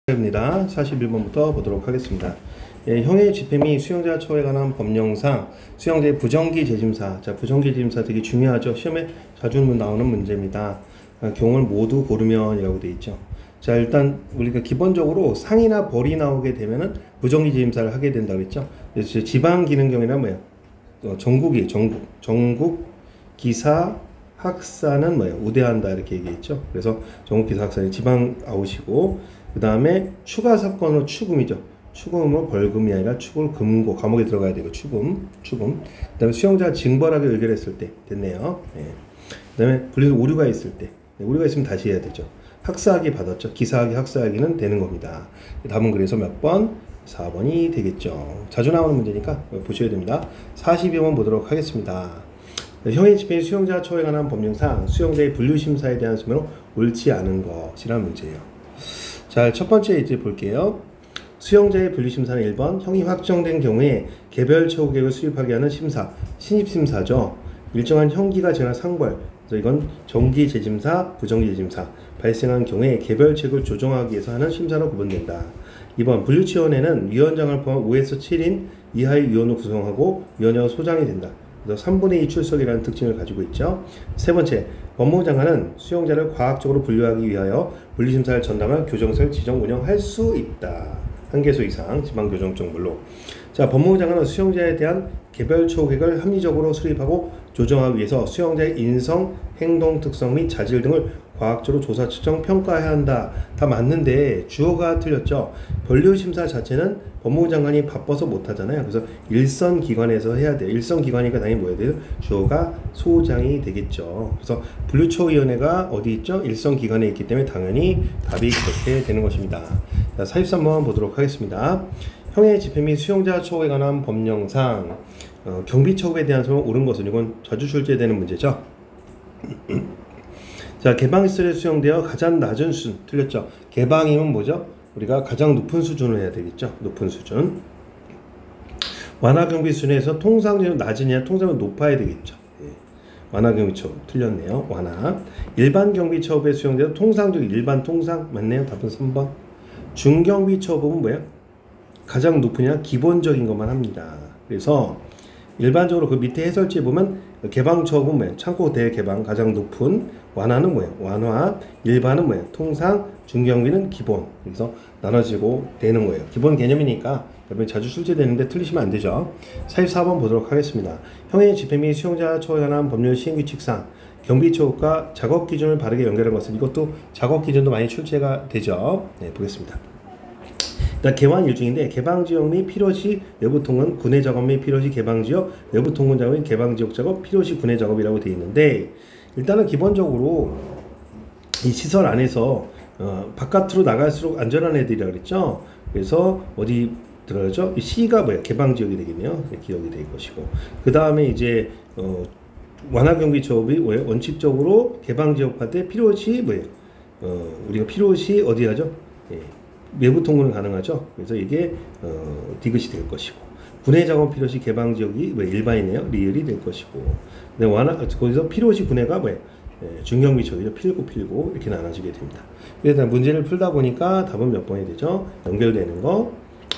입니다. 41번부터 보도록 하겠습니다. 예, 형의 집행 및 수용자 처우에 관한 법령상 수용자의 부정기 재심사. 자, 부정기 재심사 되게 중요하죠. 시험에 자주 나오는 문제입니다. 경우를 모두 고르면이라고 되어 있죠. 자, 일단 우리가 기본적으로 상이나 벌이 나오게 되면은 부정기 재심사를 하게 된다고 했죠. 그래서 지방기능경이란 뭐예요? 전국 기사 학사는 뭐예요? 우대한다 이렇게 얘기했죠. 그래서 전국 기사 학사는 지방 아웃이고, 그 다음에 추가 사건으로 추금이죠. 추금은 벌금이 아니라 추금, 금고, 감옥에 들어가야 되고 추금. 그 다음에 수용자가 징벌하게 의결했을 때 됐네요. 예. 그 다음에 분리수 오류가 있을 때, 오류가 있으면 다시 해야 되죠. 학사학위 받았죠. 기사학위, 학사학위는 되는 겁니다. 답은 그래서 몇 번? 4번이 되겠죠. 자주 나오는 문제니까 보셔야 됩니다. 42번 보도록 하겠습니다. 형의 집행 수용자 처우에 관한 법령상 수용자의 분류심사에 대한 설명으로 옳지 않은 것이라는 문제예요. 자, 첫 번째 이제 볼게요. 수용자의 분류심사는 1번, 형이 확정된 경우에 개별 처우 계획을 수립하게 하는 심사, 신입심사죠. 일정한 형기가 지나 상벌, 그래서 이건 정기 재심사, 부정기 재심사, 발생한 경우에 개별 책을 조정하기 위해서 하는 심사로 구분된다. 2번, 분류치원회는 위원장을 포함 5에서 7인 이하의 위원을 구성하고 위원장은 소장이 된다. 그래서 3분의 2 출석이라는 특징을 가지고 있죠. 세 번째, 법무부 장관은 수용자를 과학적으로 분류하기 위하여 분류심사를 전담할 교정소를 지정 운영할 수 있다. 1개소 이상 지방교정청별로. 자, 법무부 장관은 수용자에 대한 개별 처우 계획을 합리적으로 수립하고 조정하기 위해서 수용자의 인성, 행동 특성 및 자질 등을 과학적으로 조사, 측정, 평가해야 한다. 다 맞는데 주어가 틀렸죠. 분류심사 자체는 법무부 장관이 바빠서 못하잖아요. 그래서 일선기관에서 해야 돼요. 일선기관이니까 당연히 뭐 해야 돼요? 주어가 소장이 되겠죠. 그래서 분류처위원회가 어디 있죠? 일선기관에 있기 때문에 당연히 답이 그렇게 되는 것입니다. 자, 43번 보도록 하겠습니다. 형의 집행 및 수용자 처우에 관한 법령상 경비처우에 대한 설명 옳은 것은 이건 자주 출제되는 문제죠. 자, 개방시설에 수용되어 가장 낮은 수준 틀렸죠. 개방이면 뭐죠? 우리가 가장 높은 수준을 해야 되겠죠. 높은 수준. 완화경비 수준에서 통상적으로 낮으냐 통상적으로 높아야 되겠죠. 예. 완화경비처우 틀렸네요. 완화. 일반 경비처우에 수용되어 통상적으로 일반 통상 맞네요. 답은 3번. 중경비처우법은 뭐예요? 가장 높으냐 기본적인 것만 합니다. 그래서 일반적으로 그 밑에 해설지에 보면 개방처우는 뭐예요? 창고 대개방 가장 높은, 완화는 뭐예요? 완화, 일반은 뭐예요? 통상, 중경비는 기본. 그래서 나눠지고 되는 거예요. 기본 개념이니까 여러분 자주 출제되는데 틀리시면 안 되죠. 44번 보도록 하겠습니다. 형의 집행 및 수용자 처우에 관한 법률 시행규칙상 경비처우과 작업기준을 바르게 연결한 것은 이것도 작업기준도 많이 출제가 되죠. 네, 보겠습니다. 개환 일중인데 개방지역 및 필요시 외부통근 군의 작업 및 필요시 개방지역 외부통근 작업 및 개방지역 작업 필요시 군의 작업이라고 되어 있는데, 일단은 기본적으로 이 시설 안에서 바깥으로 나갈수록 안전한 애들이라고 그랬죠. 그래서 어디 들어가죠? 이 C가 뭐예요? 개방지역이 되겠네요. 기억이 될 것이고, 그 다음에 이제 완화경비처업이 원칙적으로 개방지역 할 때 필요시 뭐예요? 우리가 필요시 어디 하죠? 예. 외부 통근은 가능하죠. 그래서 이게 디귿이 될 것이고, 군의 작업 필요시 개방지역이 일반이네요. 리을이 될 것이고, 근데 거기서 필요시 군의가 뭐예요? 중경비처이죠. 필고 이렇게 나눠지게 됩니다. 그래서 문제를 풀다 보니까 답은 몇 번이 되죠? 연결되는 거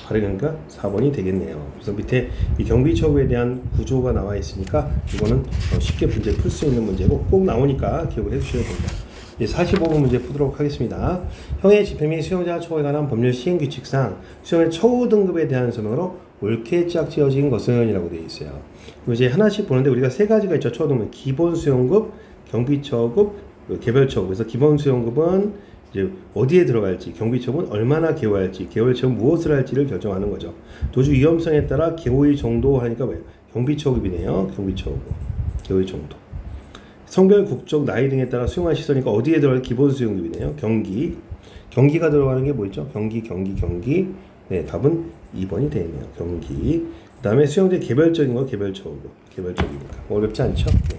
바르니까 4번이 되겠네요. 그래서 밑에 이 경비처우에 대한 구조가 나와 있으니까 이거는 쉽게 문제 풀 수 있는 문제고 꼭 나오니까 기억을 해주셔야 됩니다. 45번 문제 풀도록 하겠습니다. 형의 집행 및 수용자 처우에 관한 법률 시행규칙상 수용의 처우 등급에 대한 설명으로 옳게 짝지어진 것은 이라고 되어 있어요. 그럼 이제 하나씩 보는데 우리가 세 가지가 있죠. 처우 등급. 기본 수용급, 경비처우급, 개별처우급. 그래서 기본 수용급은 이제 어디에 들어갈지, 경비처우급은 얼마나 개호할지, 개별처우급 무엇을 할지를 결정하는 거죠. 도주 위험성에 따라 개호의 정도 하니까 뭐예요? 경비처우급이네요. 경비처우급. 개호의 정도. 성별, 국적, 나이 등에 따라 수용할 시설이니까 어디에 들어갈 기본 수용급이네요. 경기가 들어가는 게 뭐 있죠? 경기. 네, 답은 2번이 되네요. 경기. 그 다음에 수용될 개별적인 거 개별적이니까 어렵지 않죠? 네.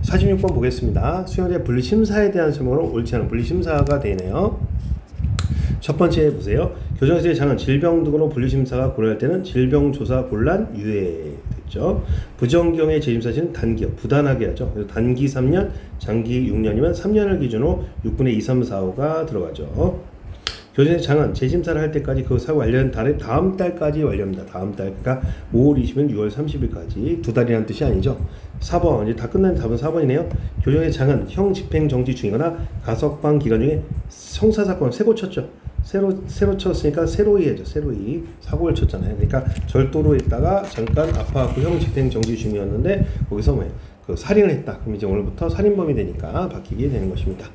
46번 보겠습니다. 수용될 분리심사에 대한 설명으로 옳지 않은 분리심사가 되네요. 첫 번째 보세요. 교정에서의 장은 질병 등으로 분류심사가 고려할 때는 질병조사 곤란 유예 됐죠. 부정경의 재심사시는 단기요. 부단하게 하죠. 그래서 단기 3년, 장기 6년이면 3년을 기준으로 6분의 2, 3, 4, 5가 들어가죠. 교정의 장은 재심사를 할 때까지 그 사고 관련 달의 다음 달까지 완료합니다. 다음 달, 그러니까 5월 20일, 6월 30일까지 두 달이라는 뜻이 아니죠. 4번, 이제 다 끝난 답은 4번이네요. 교정의 장은 형 집행정지 중이거나 가석방 기간 중에 형사사건을 새고 쳤죠. 새로 쳤으니까 새로이 해죠. 새로이. 사고를 쳤잖아요. 그러니까 절도로 했다가 잠깐 아파갖고 형 집행정지 중이었는데 거기서 뭐예요? 그 살인을 했다. 그럼 이제 오늘부터 살인범이 되니까 바뀌게 되는 것입니다.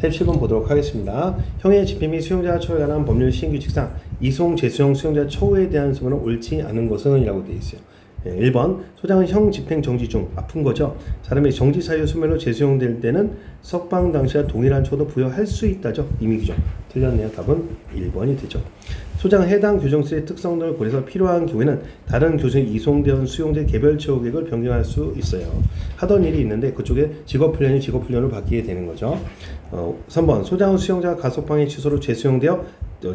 37번 보도록 하겠습니다. 형의 집행 및 수용자 처우에 관한 법률 시행규칙상 이송, 재수용 수용자 처우에 대한 소문은 옳지 않은 것은 이라고 되어 있어요. 1번 소장은 형 집행 정지 중 아픈 거죠. 사람이 정지 사유 소멸로 재수용될 때는 석방 당시와 동일한 처우도 부여할 수 있다죠. 이미 규정 틀렸네요. 답은 1번이 되죠. 소장은 해당 교정실의 특성 등을 고려해서 필요한 경우에는 다른 교정에 이송되어 수용될 개별 처우 계획을 변경할 수 있어요. 하던 일이 있는데 그쪽에 직업훈련이 직업훈련으로 바뀌게 되는 거죠. 3번 소장은 수용자가 가석방의 취소로 재수용되어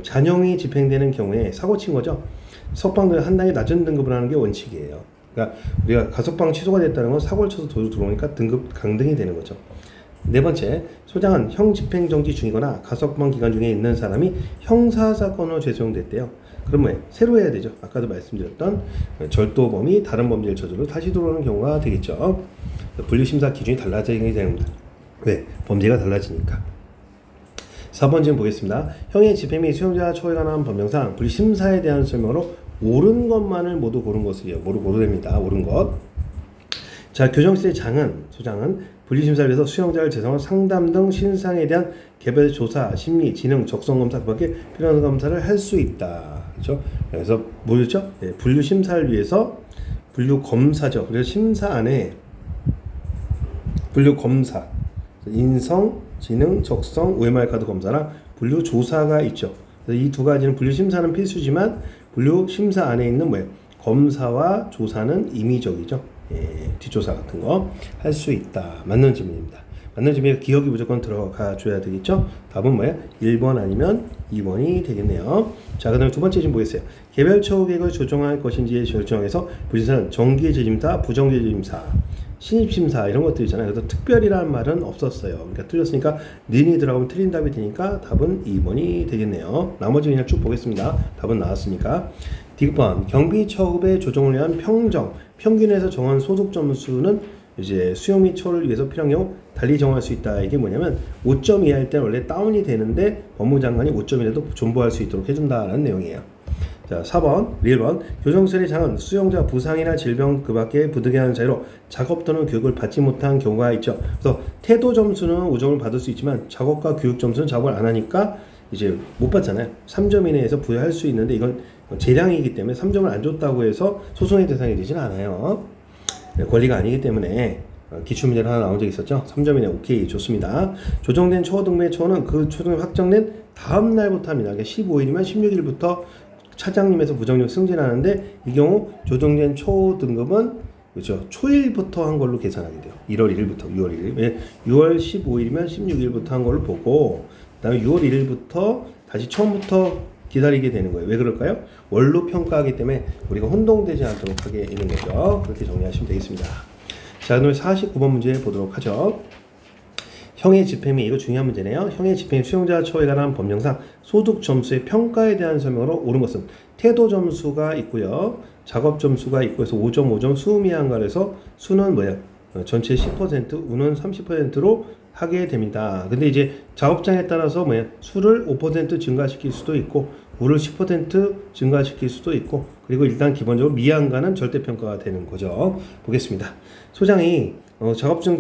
잔형이 집행되는 경우에 사고 친 거죠. 석방을 한 단계 낮은 등급을 하는 게 원칙이에요. 그러니까 우리가 가석방 취소가 됐다는 건 사고를 쳐서 도주 들어오니까 등급 강등이 되는 거죠. 네 번째, 소장은 형 집행정지 중이거나 가석방 기간 중에 있는 사람이 형사사건으로 재수용됐대요. 그러면 새로 해야 되죠. 아까도 말씀드렸던 절도범이 다른 범죄를 저질러 다시 들어오는 경우가 되겠죠. 분류심사 기준이 달라지게 됩니다. 왜? 범죄가 달라지니까. 4번 지금 보겠습니다. 형의 집행 및 수용자 처우에 관한 법령상 분류심사에 대한 설명으로 옳은 것만을 모두 고른 것이에요. 모두 고르됩니다. 옳은 것. 자, 교정실의 소장은 분류심사를 위해서 수용자를 재성한 상담 등 신상에 대한 개별 조사, 심리, 지능, 적성 검사 그밖에 필요한 검사를 할 수 있다. 그렇죠? 그래서 뭐였죠? 네, 분류심사를 위해서 분류검사죠. 그래서 심사 안에 분류검사, 인성, 지능, 적성, OMR 카드 검사랑 분류조사가 있죠. 그래서 이 두 가지는 분류심사는 필수지만 분류심사 안에 있는 검사와 조사는 임의적이죠. 뒷조사 같은 거 할 수 있다. 맞는 질문입니다. 맞는 질문에 기억이 무조건 들어가 줘야 되겠죠. 답은 뭐야? 1번 아니면 2번이 되겠네요. 자, 그 다음에 두 번째 질문 보겠어요. 개별 처우 계획을 조정할 것인지에 결정해서 분류심사는 정기재심사, 부정기재심사, 신입심사 이런 것들 있잖아요. 그래서 특별이라는 말은 없었어요. 그러니까 틀렸으니까 니니 들어가면 틀린 답이 되니까 답은 2번이 되겠네요. 나머지 그냥 쭉 보겠습니다. 답은 나왔으니까. D번 경비 처급의 조정을 위한 평균에서 정한 소득 점수는 이제 수용 및 처우를 위해서 필요한 경우 달리 정할 수 있다. 이게 뭐냐면 5점 이하일 때는 원래 다운이 되는데 법무장관이 5점이라도 존버할 수 있도록 해준다라는 내용이에요. 자, 4번, 1번 교정실의 장은 수용자 부상이나 질병 그 밖에 부득이한 하는 사유로 작업 또는 교육을 받지 못한 경우가 있죠. 그래서 태도 점수는 5점을 받을 수 있지만 작업과 교육 점수는 작업을 안 하니까 이제 못 받잖아요. 3점 이내에서 부여할 수 있는데 이건 재량이기 때문에 3점을 안 줬다고 해서 소송의 대상이 되지는 않아요. 권리가 아니기 때문에 기출문제로 하나 나온 적이 있었죠. 3점 이내 오케이 좋습니다. 조정된 처우 등급의 처우는 그 초등이 확정된 다음 날부터 합니다. 그러니까 15일이면 16일부터 차장님에서 부정력 승진하는데 이 경우 조정된 처우 등급은 그렇죠. 초일부터 한 걸로 계산하게 돼요. 1월 1일부터 6월 1일. 6월 15일이면 16일부터 한 걸로 보고 그다음에 6월 1일부터 다시 처음부터 기다리게 되는 거예요. 왜 그럴까요? 월로 평가하기 때문에 우리가 혼동되지 않도록 하게 있는 거죠. 그렇게 정리하시면 되겠습니다. 자, 그럼 49번 문제 보도록 하죠. 형의 집행 및 이거 중요한 문제네요. 형의 집행 수용자 처우에 관한 법령상 소득 점수의 평가에 대한 설명으로 옳은 것은 태도 점수가 있고요. 작업 점수가 있고 해서 5점, 5점 수미한가 해서 수는 뭐예요? 전체 10%, 우는 30%로 하게 됩니다. 근데 이제 작업장에 따라서 수를 5% 증가시킬 수도 있고 우를 10% 증가시킬 수도 있고 그리고 일단 기본적으로 미안가는 절대평가가 되는 거죠. 보겠습니다. 소장이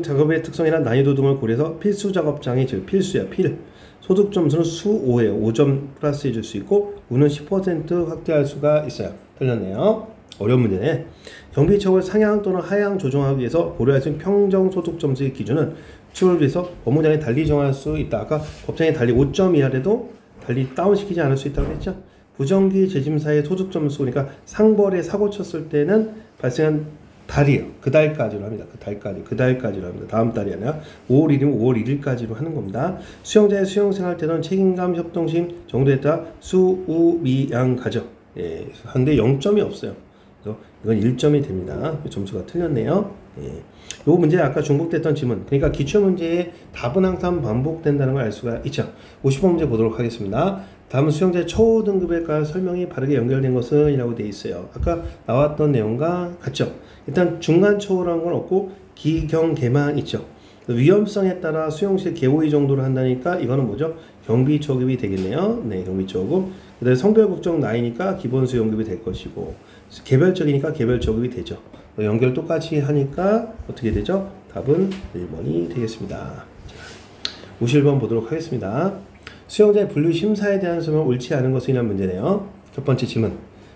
작업의 특성이나 난이도 등을 고려해서 필수 작업장이 즉 필수야 소득 점수는 수 5예요. 5점 플러스 해줄 수 있고 우는 10% 확대할 수가 있어요. 틀렸네요. 어려운 문제네. 경비처우를 상향 또는 하향 조정하기 위해서 고려할 수 있는 평정 소득 점수의 기준은 추후를 위해서 법무장이 달리 정할 수 있다. 아까 법장이 달리 5점 이하래도 달리 다운시키지 않을 수 있다고 했죠. 부정기 재심사의 소득 점수 그러니까 상벌에 사고 쳤을 때는 발생한 달이에요. 그 달까지로 합니다. 그 달까지로 합니다. 다음 달이 아니라 5월 1일이면 5월 1일까지로 하는 겁니다. 수용자의 수용생활 태도는 책임감, 협동심 정도에 따라 수, 우, 미, 양 가죠. 예, 한데 0점이 없어요. 그래서 이건 1점이 됩니다. 점수가 틀렸네요. 예. 요 문제 아까 중복됐던 지문, 그러니까 기출문제의 답은 항상 반복된다는 걸 알 수가 있죠. 50번 문제 보도록 하겠습니다. 다음은 수영자의 초등급에 따라 설명이 바르게 연결된 것은 이라고 되어 있어요. 아까 나왔던 내용과 같죠. 일단 중간 초라는 건 없고 기경계만 있죠. 위험성에 따라 수용실 개호의 정도를 한다니까 이거는 뭐죠? 경비 초급이 되겠네요. 네, 경비 초급. 그다음에 성별 국적 나이니까 기본 수용급이 될 것이고, 개별적이니까 개별 초급이 되죠. 연결 똑같이 하니까 어떻게 되죠? 답은 1번이 되겠습니다. 51번 보도록 하겠습니다. 수용자의 분류심사에 대한 설명을 옳지 않은 것은 이란 문제네요. 첫 번째 질문,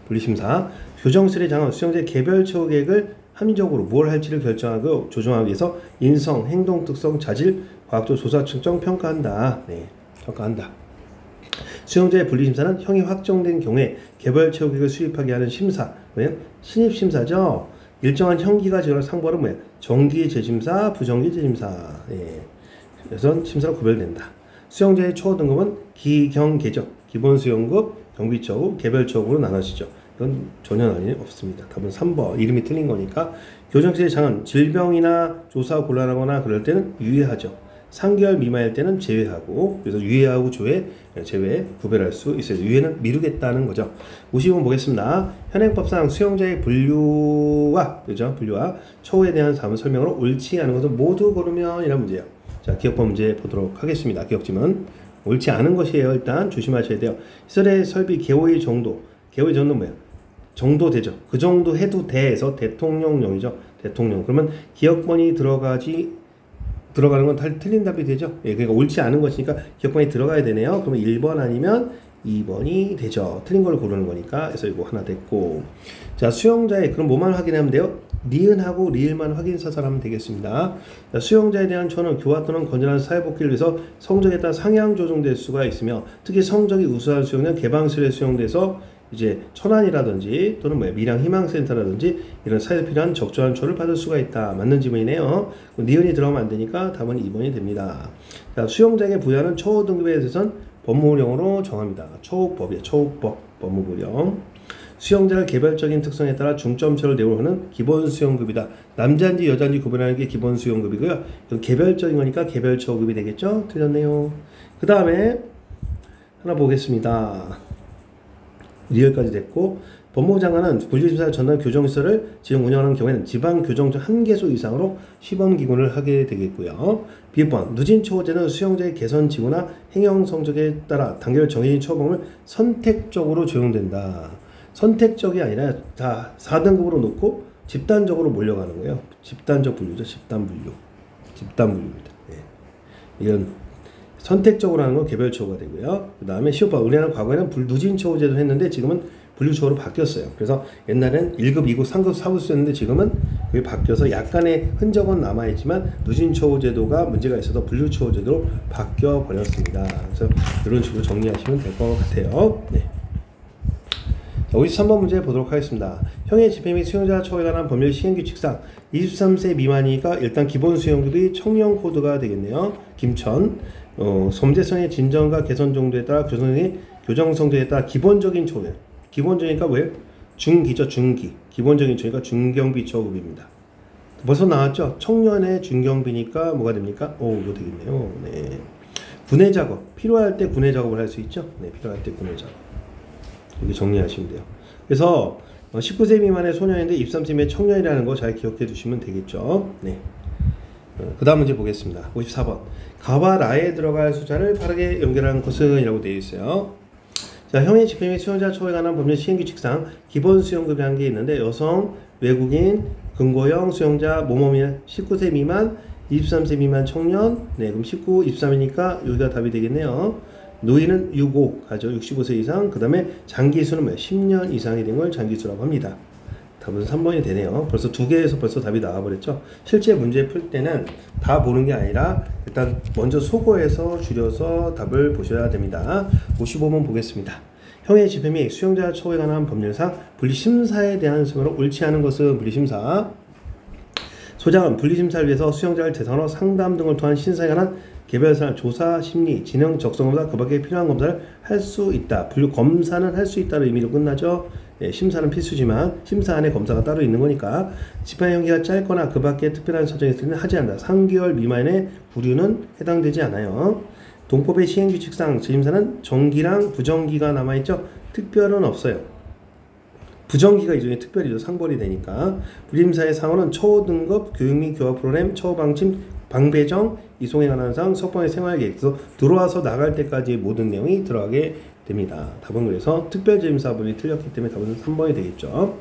분류심사. 교정실의 장은 수용자의 개별 처우 계획을 합리적으로 뭘 할지를 결정하고 조정하기 위해서 인성, 행동 특성, 자질, 과학적 조사, 측정, 평가한다. 네, 평가한다. 수용자의 분리심사는 형이 확정된 경우에 개별 처우 계획을 수립하게 하는 심사, 뭐예요? 신입심사죠. 일정한 형기가 지어라 상벌은 뭐예요? 정기 재심사, 부정기 재심사. 예. 그래서 심사로 구별된다. 수용자의 초호 등급은 기경계죠. 기본 수용급, 경비처우, 개별처우로 나눠지죠. 이건 전혀 난이 없습니다. 답은 3번. 이름이 틀린 거니까. 교정실의 장은 질병이나 조사 곤란하거나 그럴 때는 유예하죠. 3개월 미만일 때는 제외하고, 그래서 유예하고 제외 구별할 수 있어요. 유예는 미루겠다는 거죠. 50번 보겠습니다. 현행법상 수용자의 분류와, 그죠? 분류와 처우에 대한 사문 설명으로 옳지 않은 것은 모두 고르면 이란 문제예요. 자, 기억법 문제 보도록 하겠습니다. 기억지문. 옳지 않은 것이에요. 일단 조심하셔야 돼요. 시설의 설비 개호의 정도. 개호의 정도는 뭐예요? 정도 되죠. 그 정도 해도 돼에서 대통령령이죠. 대통령. 그러면 기억번이 들어가는 건 다 틀린 답이 되죠. 예, 그러니까 옳지 않은 것이니까 기억번이 들어가야 되네요. 그러면 1번 아니면 2번이 되죠. 틀린 걸 고르는 거니까. 그래서 이거 하나 됐고. 자, 수용자의, 그럼 뭐만 확인하면 돼요? 니은하고 리을만 확인사살하면 되겠습니다. 자, 수용자에 대한 초는 교화 또는 건전한 사회복귀를 위해서 성적에 따라 상향 조정될 수가 있으며, 특히 성적이 우수한 수용자는 개방실에 수용돼서 이제 천안이라든지 또는 밀양 희망센터라든지 이런 사회에 필요한 적절한 초를 받을 수가 있다. 맞는 지문이네요. 니은이 들어가면 안 되니까 답은 2번이 됩니다. 자, 수용자에게 부여하는 초호 등급에 대해서는 법무부령으로 정합니다. 초호법이에요. 초호법, 법무부령. 수용자의 개별적인 특성에 따라 중점초를 내고하는 기본 수용급이다. 남자인지 여자인지 구분하는 게 기본 수용급이고요. 개별적인 거니까 개별 초급이 되겠죠? 틀렸네요. 그 다음에 하나 보겠습니다. 리얼까지 됐고, 법무부 장관은 분리심사 전담 교정시설을 지금 운영하는 경우에는 지방교정소 1개소 이상으로 시범기구를 하게 되겠고요. B번, 누진초호제는 수용자의 개선 지구나 행영 성적에 따라 단계별 정해진 처방을 선택적으로 적용된다. 선택적이 아니라 다 4등급으로 놓고 집단적으로 몰려가는 거예요. 집단적 분류죠. 집단 분류입니다. 네. 이건 선택적으로 하는 건 개별초호가 되고요. 그 다음에 시오파, 우리나라 과거에는 누진초호제도 했는데 지금은 분류초호로 바뀌었어요. 그래서 옛날엔 1급, 2급, 3급, 4급수였는데 지금은 그게 바뀌어서 약간의 흔적은 남아있지만 누진초호제도가 문제가 있어서 분류초호제도로 바뀌어 버렸습니다. 그래서 이런 식으로 정리하시면 될 것 같아요. 네. 자, 53번 문제 보도록 하겠습니다. 형의 집행 및 수용자 처우에 관한 법률 시행규칙상 23세 미만이니까 일단 기본 수용급이 청년 코드가 되겠네요. 김천. 범죄성의 진전과 개선 정도에 따라 교정 성도에 따라 기본적인 초급. 기본적이니까 왜? 중기죠, 중기. 기본적인 초급이니까 중경비 초급입니다. 벌써 나왔죠? 청년의 중경비니까 뭐가 됩니까? 이거 되겠네요. 네. 군의 작업. 필요할 때 군의 작업을 할 수 있죠? 네, 필요할 때 군의 작업. 이렇게 정리하시면 돼요. 그래서 19세 미만의 소년인데 23세 미만의 청년이라는 거 잘 기억해 두시면 되겠죠. 네. 그 다음 문제 보겠습니다. 54번. 가와 라에 들어갈 숫자를 바르게 연결하는 것은 이라고 되어 있어요. 자, 형의 집행 및 수용자 처우에 관한 법률 시행규칙상 기본 수용급이라는 게 있는데, 여성, 외국인, 근고형 수용자, 모모미만 19세 미만, 23세 미만 청년. 네, 그럼 19, 23이니까 여기가 답이 되겠네요. 노인은 65 가죠. 65세 이상. 그 다음에 장기수는 뭐예요? 10년 이상이 된 걸 장기수라고 합니다. 답은 3번이 되네요. 벌써 두 개에서 벌써 답이 나와버렸죠. 실제 문제 풀 때는 다 보는 게 아니라 일단 먼저 소거해서 줄여서 답을 보셔야 됩니다. 55번 보겠습니다. 형의 집행 및 수용자 처우에 관한 법률상 분리심사에 대한 설명으로 옳지 않은 것은 분리심사. 소장은 분리심사를 위해서 수용자를 대상으로 상담 등을 통한 신사에 관한 개별사항 조사, 심리, 진행, 적성검사, 그 밖에 필요한 검사를 할 수 있다. 분류 검사는 할 수 있다는 의미로 끝나죠. 심사는 필수지만 심사 안에 검사가 따로 있는 거니까 집행 형기가 짧거나 그 밖에 특별한 사정이 있을 때는 하지 않는다. 3개월 미만의 구류는 해당되지 않아요. 동법의 시행규칙상 재심사는 정기랑 부정기가 남아있죠. 특별은 없어요. 부정기가 이중에 특별히도 상벌이 되니까. 불임사의 상호는 처우 등급, 교육 및 교화 프로그램, 처우 방침, 방배정, 이송에 관한 사항, 석방의 생활계획서 들어와서 나갈 때까지 모든 내용이 들어가게 됩니다. 답은 그래서 특별재심사분이 틀렸기 때문에 답은 3번이 되겠죠.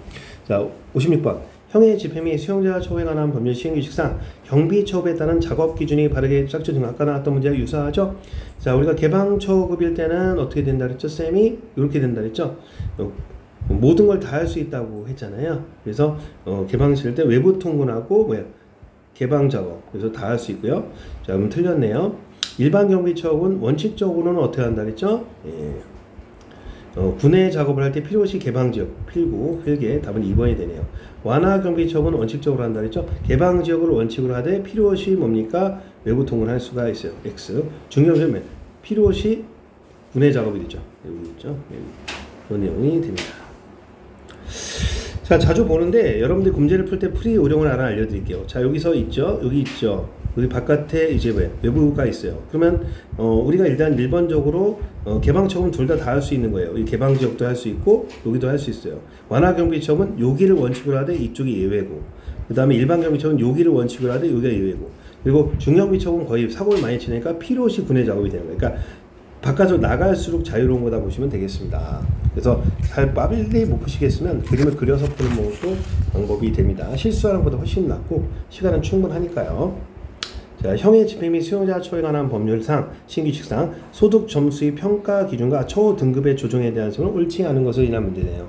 자, 56번. 형의 집행 및 수용자 처우에 관한 법률 시행규칙상 경비처분에 따른 작업 기준이 바르게 짝져진 아까 나왔던 문제와 유사하죠. 자, 우리가 개방처급일 때는 어떻게 된다 그랬죠? 쌤이 이렇게 된다 그랬죠. 모든 걸 다 할 수 있다고 했잖아요. 그래서 개방실 때 외부 통근하고 개방 작업, 그래서 다 할 수 있고요. 자, 그럼 틀렸네요. 일반 경비처분 원칙적으로는 어떻게 한다 그랬죠? 군내 작업을 할 때 필요시 개방지역, 필구, 필개, 답은 2번이 되네요. 완화 경비처분 원칙적으로 한다 그랬죠? 개방지역을 원칙으로 하되 필요시 뭡니까? 외부 통근할 수가 있어요. X. 중요하면 필요시 군내 작업이 되죠. 여기 있죠? 그런 내용이 됩니다. 자, 자주 보는데 여러분들 문제를 풀 때 풀이 요령을 하나 알려드릴게요. 자, 여기서 있죠? 여기 있죠? 여기 바깥에 이제 외부가 있어요. 그러면 우리가 일단 일반적으로 개방처분 둘 다 할 수 있는 거예요. 이 개방지역도 할 수 있고 여기도 할 수 있어요. 완화경비처분 여기를 원칙으로 하되 이쪽이 예외고, 그 다음에 일반경비처분 여기를 원칙으로 하되 여기가 예외고, 그리고 중형비처분 거의 사고를 많이 치니까 필요시 군내 작업이 되는 거예요. 그러니까 바깥으로 나갈수록 자유로운 거다 보시면 되겠습니다. 그래서 잘 빨리 못 푸시겠으면 그림을 그려서 푸는 것도 방법이 됩니다. 실수하는 것보다 훨씬 낫고 시간은 충분하니까요. 자, 형의 집행 및 수용자 처우에 관한 법률상 신규칙상 소득 점수의 평가 기준과 처우 등급의 조정에 대한 점을 옳지 않은 것을 인한 문제네요.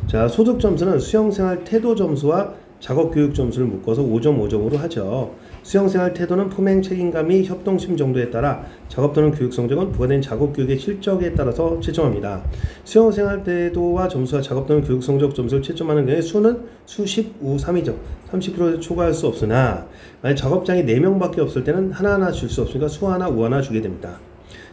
자, 소득 점수는 수용생활 태도 점수와 작업교육 점수를 묶어서 5점 5점으로 하죠. 수용생활 태도는 품행 책임감 및 협동심 정도에 따라 작업 또는 교육 성적은 부과된 작업 교육의 실적에 따라서 채점합니다. 수용생활 태도와 점수와 작업 또는 교육 성적 점수를 채점하는 경우에 수는 수십 우 3이죠. 30%를 초과할 수 없으나 만약 작업장이 4명밖에 없을 때는 하나하나 줄 수 없으니까 수 하나 우 하나 주게 됩니다.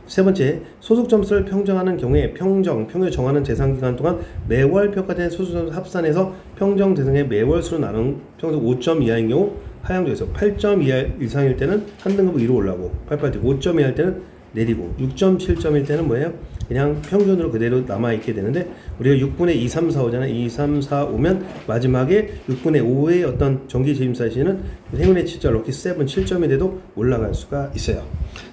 세 번째, 소득 점수를 평정하는 경우에 평을 정하는 재상기간 동안 매월 평가된 소득 점수 합산해서 평정 대상의 매월 수로 나눈 평소 5점 이하인 경우 하향적에서 8점 이하 이상일 때는 한 등급 위로 올라오고 88대 5점 이하일 때는 내리고 6.7점일 때는 뭐예요? 그냥 평균으로 그대로 남아있게 되는데 우리가 6분의 2, 3, 4, 5잖아요. 2, 3, 4, 5면 마지막에 6분의 5의 어떤 정기재심사 시에는 행운의 7자 럭키 7, 7점이 돼도 올라갈 수가 있어요.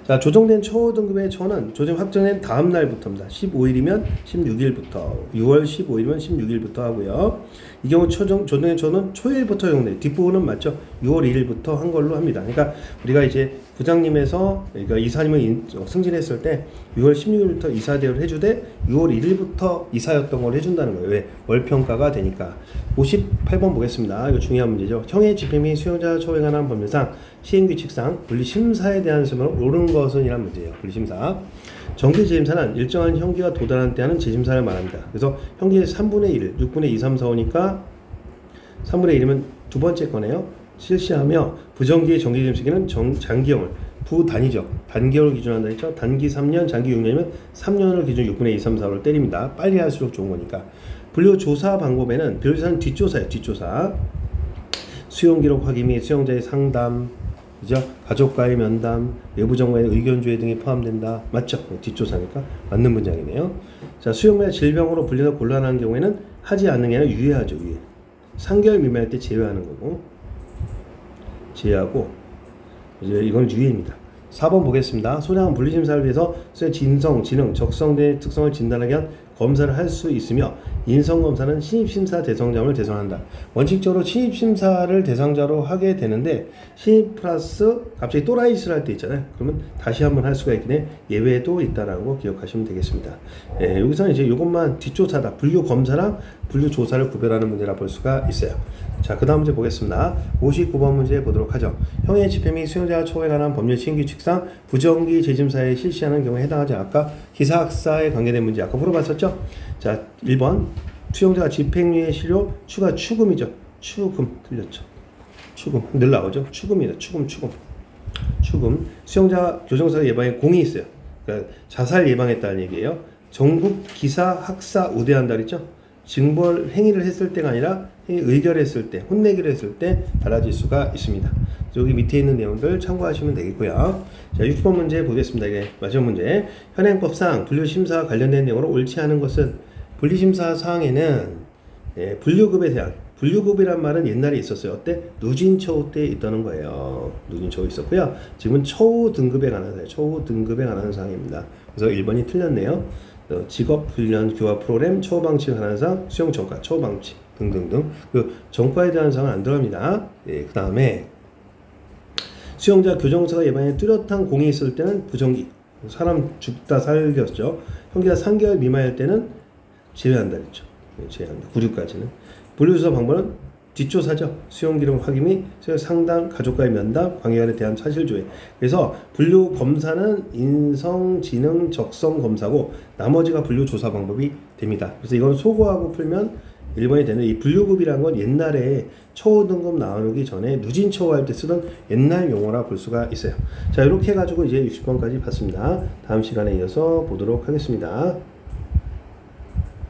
자, 조정된 처우 등급의 처우는 조정 확정된 다음 날부터입니다. 15일이면 16일부터, 6월 15일이면 16일부터 하고요. 이 경우 조정된 처우는 초일부터 적용돼요. 뒷부분은 맞죠? 6월 1일부터 한 걸로 합니다. 그러니까 우리가 이제 부장님에서, 그러니까 이사님을 승진했을 때 6월 16일부터 이사 대우를 해주되 6월 1일부터 이사였던 걸 해준다는 거예요. 왜? 월평가가 되니까. 58번 보겠습니다. 이거 중요한 문제죠. 형의 집행 및 수용자 처우에 관한 법률상 시행규칙상 분리심사에 대한 설명을 옳은 것은 이란 문제예요. 분리심사. 정기재심사는 일정한 형기가 도달한 때 하는 재심사를 말합니다. 그래서 형기의 3분의 1, 6분의 2, 3, 4, 5니까 3분의 1이면 두 번째 거네요. 실시하며 부정기의 정기재심 시기는 장기형을 부단위적 단기형을 기준으로 한다 했죠. 단기 3년, 장기 6년이면 3년을 기준 6분의 2, 3, 4를 때립니다. 빨리 할수록 좋은 거니까. 분류조사 방법에는 변호사는 뒷조사예요. 뒷조사. 수용기록 확인 및 수용자의 상담, 그죠? 가족과의 면담, 외부정과의 의견조회 등이 포함된다. 맞죠? 뒷조사니까 맞는 문장이네요. 자, 수용자 질병으로 분류해서 곤란한 경우에는 하지 않는 게 아니라 유예하죠. 유예. 3개월 미만일 때 제외하는 거고, 제외하고 이제 이건 유예입니다. 4번 보겠습니다. 소량한 분리심사를 위해서 진성, 지능, 적성 등 특성을 진단하기 위한 검사를 할 수 있으며 인성검사는 신입심사 대상자를 대상한다. 원칙적으로 신입심사를 대상자로 하게 되는데 신입 플러스 갑자기 또라이를 할 때 있잖아요. 그러면 다시 한번 할 수가 있긴 해. 예외도 있다라는 거 기억하시면 되겠습니다. 예, 여기서는 이제 이것만 뒷조사다. 분류검사랑 분류조사를 구별하는 문제라 볼 수가 있어요. 자, 그 다음 문제 보겠습니다. 59번 문제 보도록 하죠. 형의 집행 및 수용자 처우에 관한 법률 신규칙상 부정기 재심사에 실시하는 경우에 해당하지 않아. 아까 기사학사에 관계된 문제 아까 물어봤었죠. 자, 1번 수용자가 집행유예 실효 추가 추금이죠. 추금 틀렸죠. 추금 늘 나오죠. 추금이다. 추금. 수용자 교정사 예방에 공이 있어요. 그러니까 자살 예방했다는 얘기예요. 전국 기사 학사 우대한다 그랬죠. 징벌 행위를 했을 때가 아니라 의결했을 때, 혼내기를 했을 때 달라질 수가 있습니다. 여기 밑에 있는 내용들 참고하시면 되겠고요. 자, 6번 문제 보겠습니다. 이게 마지막 문제. 현행법상 분류심사와 관련된 내용으로 옳지 않은 것은 분리심사 사항에는 분류급에 대한 분류급이란 말은 옛날에 있었어요. 어때? 누진처우 때 있다는 거예요. 누진처우 있었고요. 지금은 처우 등급에 관한 사항, 처우 등급에 관한 사항입니다. 그래서 1번이 틀렸네요. 직업훈련 교화 프로그램, 처우 방침에 관한 사항, 수용 전과, 처우 방침 등등등. 그 전과에 대한 사항은 안 들어갑니다. 그 다음에 수용자 교정서가 예방에 뚜렷한 공이 있을 때는 부정기, 사람 죽다 살렸죠. 형기가 3개월 미만일 때는 제외한다 그랬죠. 제외한다. 9류까지는. 분류조사 방법은 뒷조사죠. 수용기록 확인 및 상담, 가족과의 면담, 관계간에 대한 사실조회. 그래서 분류 검사는 인성, 지능, 적성 검사고 나머지가 분류조사 방법이 됩니다. 그래서 이걸 소거하고 풀면 1번이 되는 이 분류급이라는 건 옛날에 처우 등급 나오기 전에 누진 처우할 때 쓰던 옛날 용어라 볼 수가 있어요. 자, 이렇게 해가지고 이제 60번까지 봤습니다. 다음 시간에 이어서 보도록 하겠습니다.